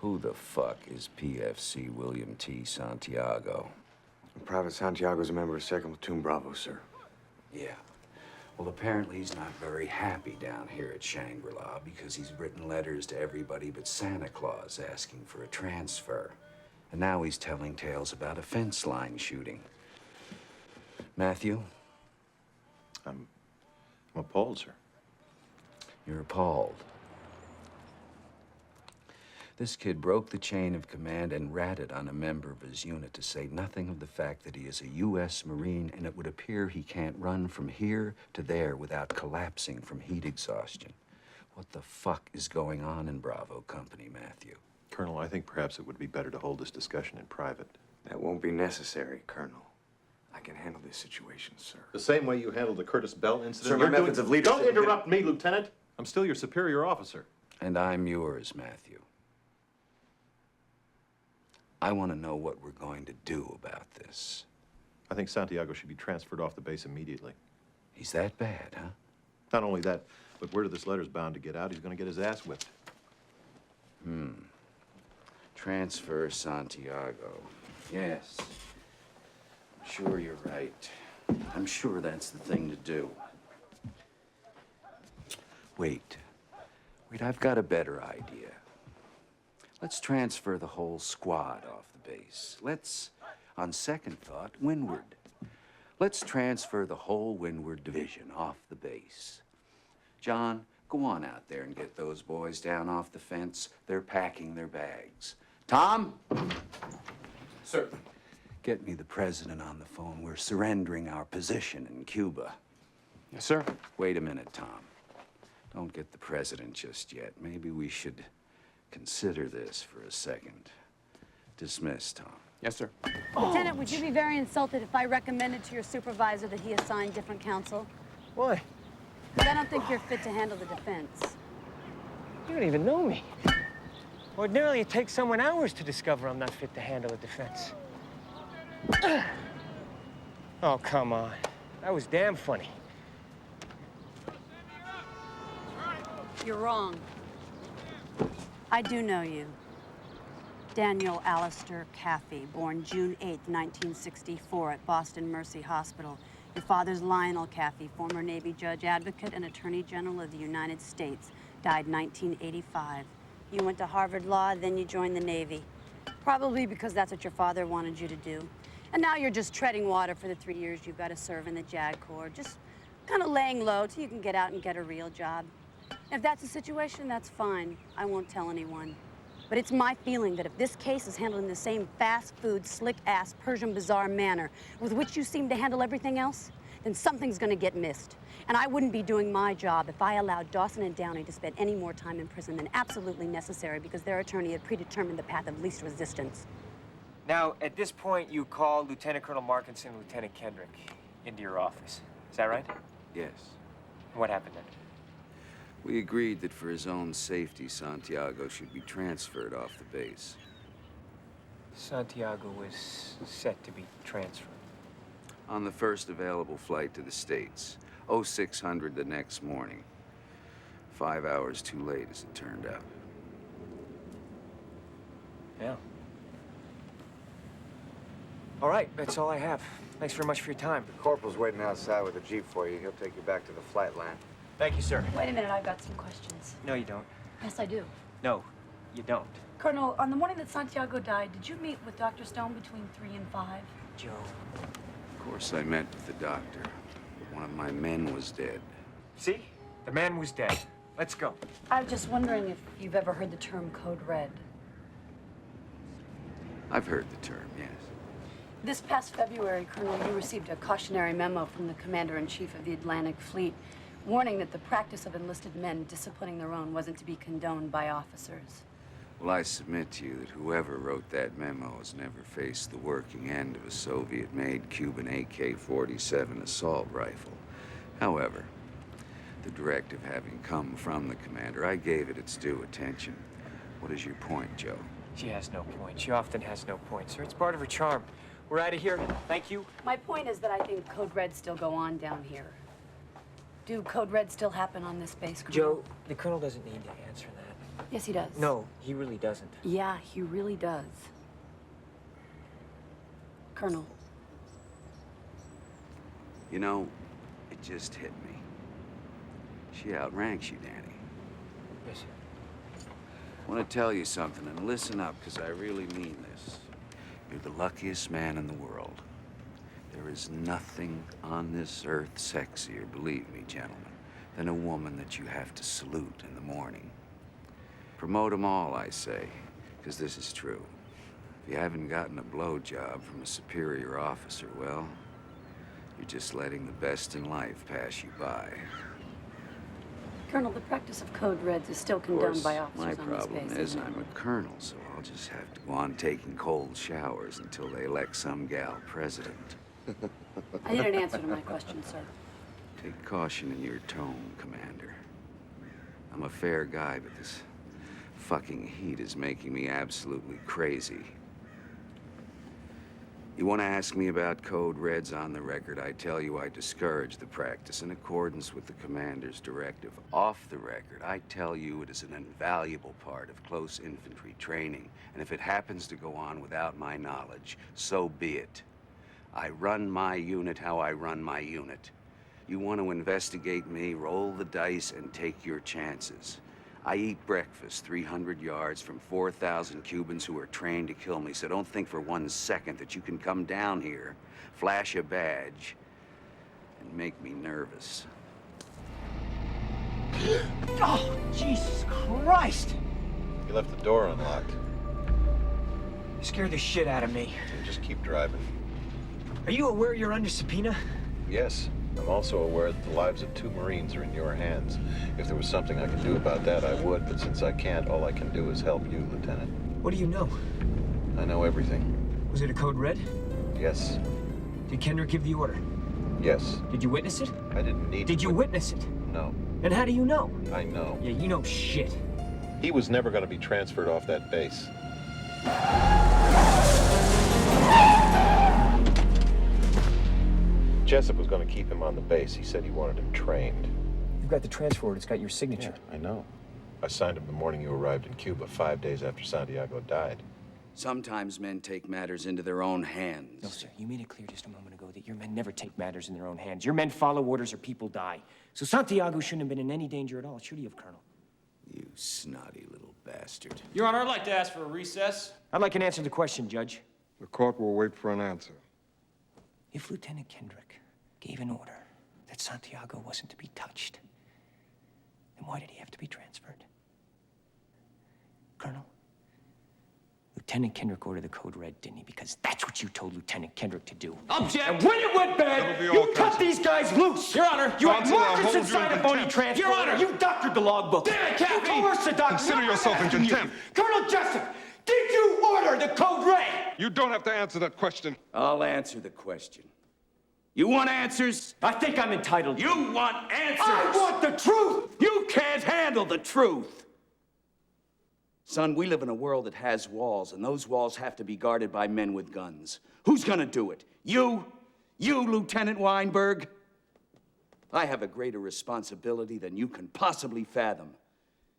Who the fuck is PFC William T. Santiago? Private Santiago's a member of 2nd Platoon Bravo, sir. Yeah. Well, apparently he's not very happy down here at Shangri-La because he's written letters to everybody but Santa Claus asking for a transfer. And now he's telling tales about a fence line shooting. Matthew? I'm appalled, sir. You're appalled. This kid broke the chain of command and ratted on a member of his unit, to say nothing of the fact that he is a U.S. Marine, and it would appear he can't run from here to there without collapsing from heat exhaustion. What the fuck is going on in Bravo Company, Matthew? Colonel, I think perhaps it would be better to hold this discussion in private. That won't be necessary, Colonel. I can handle this situation, sir. The same way you handled the Curtis Bell incident? Sir, my methods of leadership... Don't interrupt me, Lieutenant! I'm still your superior officer. And I'm yours, Matthew. I want to know what we're going to do about this. I think Santiago should be transferred off the base immediately. He's that bad, huh? Not only that, but word of this letter's bound to get out. He's going to get his ass whipped. Transfer Santiago. Yes. I'm sure you're right. I'm sure that's the thing to do. Wait, I've got a better idea. Let's transfer the whole squad off the base. Let's, on second thought, windward. Let's transfer the whole windward division off the base. John, go on out there and get those boys down off the fence. They're packing their bags. Tom? Sir. Get me the president on the phone. We're surrendering our position in Cuba. Yes, sir. Wait a minute, Tom. Don't get the president just yet. Maybe we should consider this for a second. Dismiss, Tom. Yes, sir. Lieutenant, would you be very insulted if I recommended to your supervisor that he assign different counsel? Why? Because I don't think you're fit to handle the defense. You don't even know me. Ordinarily, it takes someone hours to discover I'm not fit to handle a defense. Oh, come on. That was damn funny. You're wrong. I do know you. Daniel Alistair Caffey, born June 8, 1964 at Boston Mercy Hospital. Your father's Lionel Caffey, former Navy judge, advocate, and Attorney General of the United States, died 1985. You went to Harvard Law, then you joined the Navy. Probably because that's what your father wanted you to do. And now you're just treading water for the 3 years you've got to serve in the JAG Corps, just kind of laying low till you can get out and get a real job. If that's the situation, that's fine. I won't tell anyone. But it's my feeling that if this case is handled in the same fast food, slick-ass, Persian bazaar manner with which you seem to handle everything else, then something's gonna get missed. And I wouldn't be doing my job if I allowed Dawson and Downey to spend any more time in prison than absolutely necessary because their attorney had predetermined the path of least resistance. Now, at this point, you call Lieutenant Colonel Markinson and Lieutenant Kendrick into your office. Is that right? Yes. What happened then? We agreed that for his own safety, Santiago should be transferred off the base. Santiago was set to be transferred. On the first available flight to the States, 0600 the next morning. 5 hours too late, as it turned out. Yeah. All right, that's all I have. Thanks very much for your time. The corporal's waiting outside with a Jeep for you. He'll take you back to the flight line. Thank you, sir. Wait a minute, I've got some questions. No, you don't. Yes, I do. No, you don't. Colonel, on the morning that Santiago died, did you meet with Dr. Stone between 3 and 5? Joe. Of course, I met with the doctor, but one of my men was dead. See? The man was dead. Let's go. I was just wondering if you've ever heard the term Code Red. I've heard the term, yes. This past February, Colonel, you received a cautionary memo from the Commander-in-Chief of the Atlantic Fleet warning that the practice of enlisted men disciplining their own wasn't to be condoned by officers. Well, I submit to you that whoever wrote that memo has never faced the working end of a Soviet-made Cuban AK-47 assault rifle. However, the directive having come from the commander, I gave it its due attention. What is your point, Joe? She has no point. She often has no point, sir. It's part of her charm. We're out of here. Thank you. My point is that I think Code Red still go on down here. Do Code Red still happen on this base, Colonel? Joe, the colonel doesn't need to answer that. Yes, he does. No, he really doesn't. Yeah, he really does. Colonel. You know, it just hit me. She outranks you, Danny. Yes, sir. I want to tell you something, and listen up, because I really mean this. You're the luckiest man in the world. There is nothing on this earth sexier, believe me, gentlemen, than a woman that you have to salute in the morning. Promote them all, I say, because this is true. If you haven't gotten a blowjob from a superior officer, well, you're just letting the best in life pass you by. Colonel, the practice of code reds is still Of condoned course, by officers my on this problem base. is isn't it? I'm a colonel, so I'll just have to go on taking cold showers until they elect some gal president. I need an answer to my question, sir. Take caution in your tone, Commander. I'm a fair guy, but this fucking heat is making me absolutely crazy. You want to ask me about code reds on the record, I tell you I discourage the practice in accordance with the commander's directive. Off the record, I tell you it is an invaluable part of close infantry training, and if it happens to go on without my knowledge, so be it. I run my unit how I run my unit. You want to investigate me, roll the dice and take your chances. I eat breakfast 300 yards from 4,000 Cubans who are trained to kill me, so don't think for 1 second that you can come down here, flash a badge, and make me nervous. Oh, Jesus Christ! You left the door unlocked. You scared the shit out of me. So just keep driving. Are you aware you're under subpoena? Yes, I'm also aware that the lives of 2 Marines are in your hands. If there was something I could do about that, I would, but since I can't, all I can do is help you, Lieutenant. What do you know? I know everything. Was it a code red? Yes. Did Kendrick give the order? Yes. Did you witness it? I didn't need Did to, you but- witness it? No. And how do you know? I know. Yeah, you know shit. He was never going to be transferred off that base. Jessup was going to keep him on the base. He said he wanted him trained. You've got the transfer order. It's got your signature. I know. I signed him the morning you arrived in Cuba, 5 days after Santiago died. Sometimes men take matters into their own hands. No, sir. You made it clear just a moment ago that your men never take matters in their own hands. Your men follow orders or people die. So Santiago shouldn't have been in any danger at all, should he have, Colonel? You snotty little bastard. Your Honor, I'd like to ask for a recess. I'd like an answer to the question, Judge. The court will wait for an answer. If Lieutenant Kendrick gave an order that Santiago wasn't to be touched, then why did he have to be transferred? Colonel, Lieutenant Kendrick ordered the code red, didn't he? Because that's what you told Lieutenant Kendrick to do. Object! And when it went bad, That'll be all, you cut Counsel. these guys loose! Your Honor! You had Counsel, I'll Marcus hold you inside in a phony contempt. transfer. Your Honor! You doctored the logbook. Damn it, Cappy! You coerced the doctor. Consider Now I'm yourself in asking you, contempt. Colonel Jessup, did you order the code red? You don't have to answer that question. I'll answer the question. You want answers? I think I'm entitled. You want answers! I want the truth! You can't handle the truth! Son, we live in a world that has walls, and those walls have to be guarded by men with guns. Who's gonna do it? You? You, Lieutenant Weinberg? I have a greater responsibility than you can possibly fathom.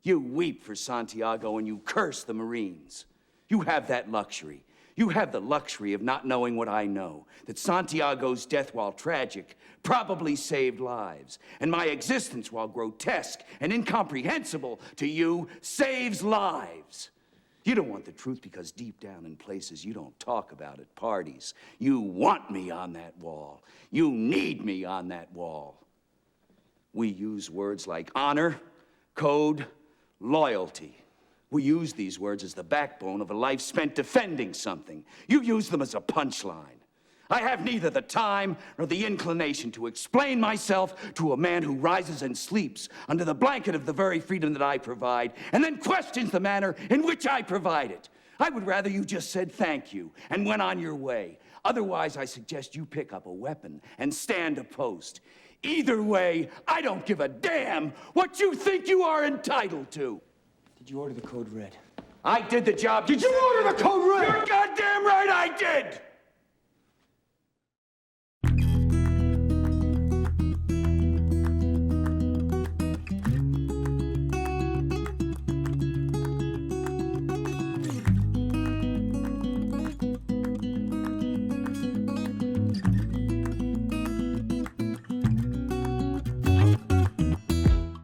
You weep for Santiago and you curse the Marines. You have that luxury. You have the luxury of not knowing what I know, that Santiago's death, while tragic, probably saved lives, and my existence, while grotesque and incomprehensible to you, saves lives. You don't want the truth because deep down in places you don't talk about at parties, you want me on that wall. You need me on that wall. We use words like honor, code, loyalty. We use these words as the backbone of a life spent defending something. You use them as a punchline. I have neither the time nor the inclination to explain myself to a man who rises and sleeps under the blanket of the very freedom that I provide, and then questions the manner in which I provide it. I would rather you just said thank you and went on your way. Otherwise, I suggest you pick up a weapon and stand a post. Either way, I don't give a damn what you think you are entitled to. Did you order the code red? I did the job. Did you order the code red? You're goddamn right I did!